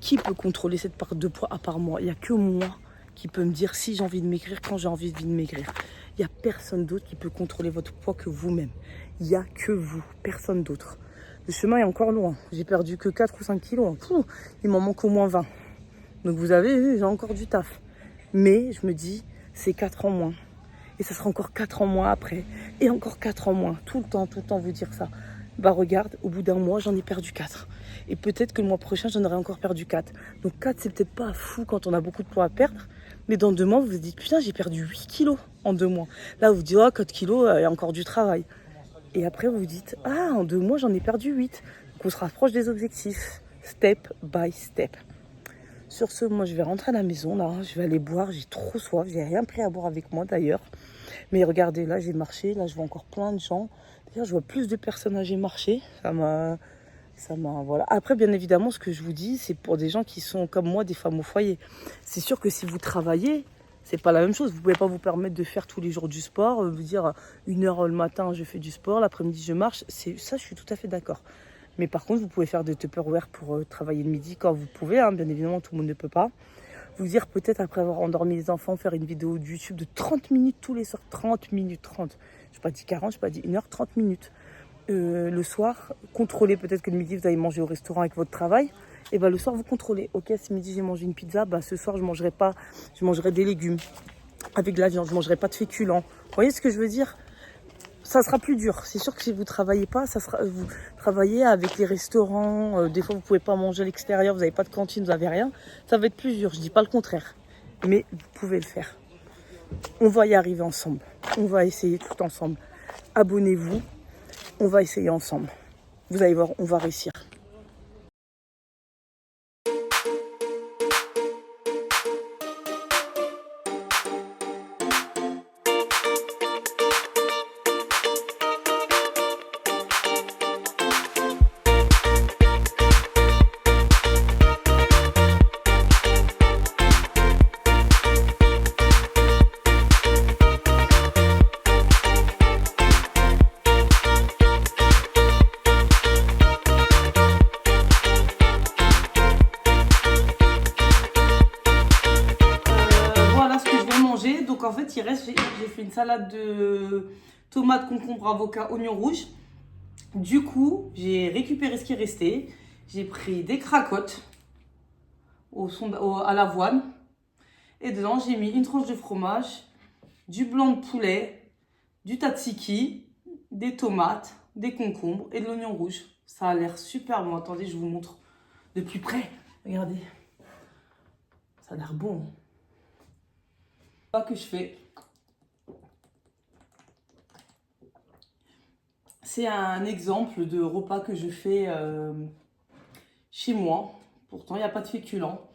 Qui peut contrôler cette perte de poids à part moi? Il n'y a que moi qui peut me dire si j'ai envie de maigrir, quand j'ai envie de maigrir. Il n'y a personne d'autre qui peut contrôler votre poids que vous-même. Il n'y a que vous, personne d'autre. Le chemin est encore loin. J'ai perdu que 4 ou 5 kilos. Pouh, il m'en manque au moins 20. Donc vous avez vu, j'ai encore du taf. Mais je me dis, c'est 4 ans moins. Et ça sera encore 4 ans moins après. Et encore 4 ans moins. Tout le temps vous dire ça. Bah regarde, au bout d'un mois, j'en ai perdu 4. Et peut-être que le mois prochain, j'en aurai encore perdu 4. Donc 4, c'est peut-être pas fou quand on a beaucoup de poids à perdre. Mais dans 2 mois, vous vous dites, putain, j'ai perdu 8 kilos en 2 mois. Là, vous vous dites, oh, 4 kilos, il y a encore du travail. Et après, vous vous dites, ah, en 2 mois, j'en ai perdu 8. Donc on se rapproche des objectifs. Step by step. Sur ce, moi, je vais rentrer à la maison, là. Je vais aller boire, j'ai trop soif. J'ai rien pris à boire avec moi, d'ailleurs. Mais regardez, là, j'ai marché. Là, je vois encore plein de gens. D'ailleurs, je vois plus de personnes âgées marcher. Voilà. Après, bien évidemment, ce que je vous dis, c'est pour des gens qui sont comme moi, des femmes au foyer. C'est sûr que si vous travaillez, c'est pas la même chose. Vous pouvez pas vous permettre de faire tous les jours du sport. Vous dire 1 heure le matin, je fais du sport. L'après-midi, je marche. Ça, je suis tout à fait d'accord. Mais par contre, vous pouvez faire des Tupperware pour travailler le midi quand vous pouvez. Hein. Bien évidemment, tout le monde ne peut pas. Vous dire peut-être après avoir endormi les enfants, faire une vidéo de YouTube de 30 minutes tous les soirs. 30 minutes, 30. Je n'ai pas dit 40, je n'ai pas dit 1 heure, 30 minutes. Le soir, contrôlez peut-être que le midi, vous allez manger au restaurant avec votre travail. Et ben le soir, vous contrôlez. Ok, ce midi, j'ai mangé une pizza. Bah, ce soir, je mangerai pas. Je mangerai des légumes avec de la viande. Je ne mangerai pas de féculents. Vous voyez ce que je veux dire? Ça sera plus dur. C'est sûr que si vous travaillez pas, vous travaillez avec les restaurants. Des fois, vous pouvez pas manger à l'extérieur. Vous n'avez pas de cantine, vous n'avez rien. Ça va être plus dur. Je dis pas le contraire. Mais vous pouvez le faire. On va y arriver ensemble. On va essayer tout ensemble. Abonnez-vous. On va essayer ensemble. Vous allez voir, on va réussir. Donc en fait, j'ai fait une salade de tomates, concombres, avocats, oignons rouges. Du coup, j'ai récupéré ce qui restait. J'ai pris des cracottes à l'avoine. Et dedans, j'ai mis une tranche de fromage, du blanc de poulet, du tzatziki, des tomates, des concombres et de l'oignon rouge. Ça a l'air super bon. Attendez, je vous montre de plus près. Regardez. Ça a l'air bon. Que je fais. C'est un exemple de repas que je fais chez moi. Pourtant, il n'y a pas de féculents.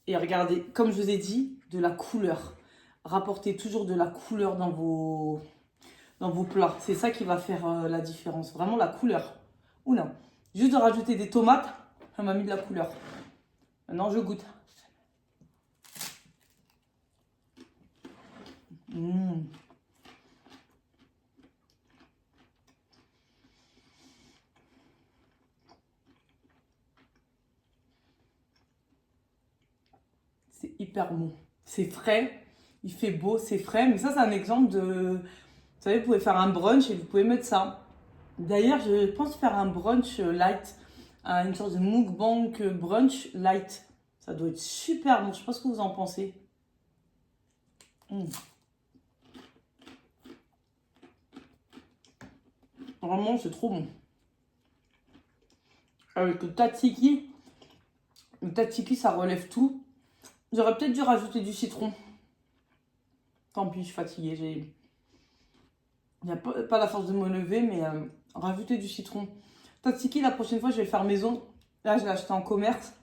Et regardez, comme je vous ai dit, de la couleur. Rapportez toujours de la couleur dans vos plats. C'est ça qui va faire la différence. Vraiment la couleur. Ou non. Juste de rajouter des tomates, ça m'a mis de la couleur. Maintenant, je goûte. C'est hyper bon. C'est frais, il fait beau, c'est frais. Mais ça, c'est un exemple de... Vous savez, vous pouvez faire un brunch et vous pouvez mettre ça. D'ailleurs, je pense faire un brunch light. Une sorte de mukbang brunch light. Ça doit être super bon. Je sais pas ce que vous en pensez. Vraiment, c'est trop bon. Avec le tzatziki, ça relève tout. J'aurais peut-être dû rajouter du citron. Tant pis, je suis fatiguée. Il n'y a pas la force de me lever, mais rajouter du citron. Tzatziki, la prochaine fois, je vais le faire maison. Là, je l'ai acheté en commerce.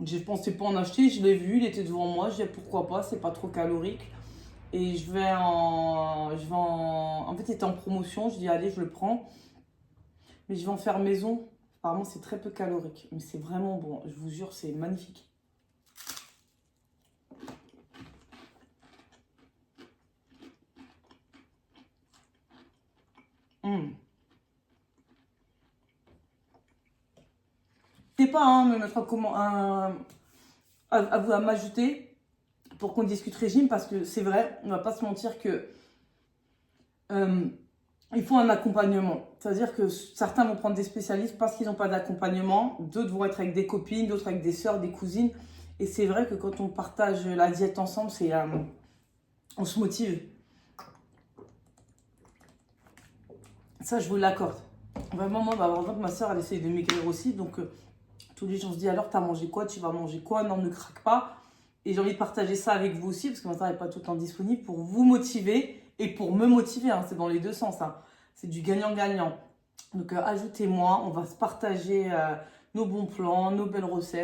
Je pensais pas en acheter, je l'ai vu, il était devant moi. Je disais pourquoi pas, c'est pas trop calorique. Et en fait, c'était en promotion. Je dis allez, je le prends. Mais je vais en faire maison. Apparemment, c'est très peu calorique. Mais c'est vraiment bon. Je vous jure, c'est magnifique. N'hésitez pas me mettre à m'ajouter pour qu'on discute régime, parce que c'est vrai, on va pas se mentir que il faut un accompagnement. C'est-à-dire que certains vont prendre des spécialistes parce qu'ils n'ont pas d'accompagnement, d'autres vont être avec des copines, d'autres avec des sœurs, des cousines. Et c'est vrai que quand on partage la diète ensemble, on se motive. Ça, je vous l'accorde. Vraiment, moi, par exemple, ma soeur, elle essaye de maigrir aussi. Donc, tous les jours, on se dit, alors, t'as mangé quoi? Tu vas manger quoi? Non, ne craque pas. Et j'ai envie de partager ça avec vous aussi, parce que ma soeur n'est pas tout le temps disponible, pour vous motiver et pour me motiver. Hein. C'est dans les deux sens. Hein. C'est du gagnant-gagnant. Donc, ajoutez-moi. On va se partager nos bons plans, nos belles recettes.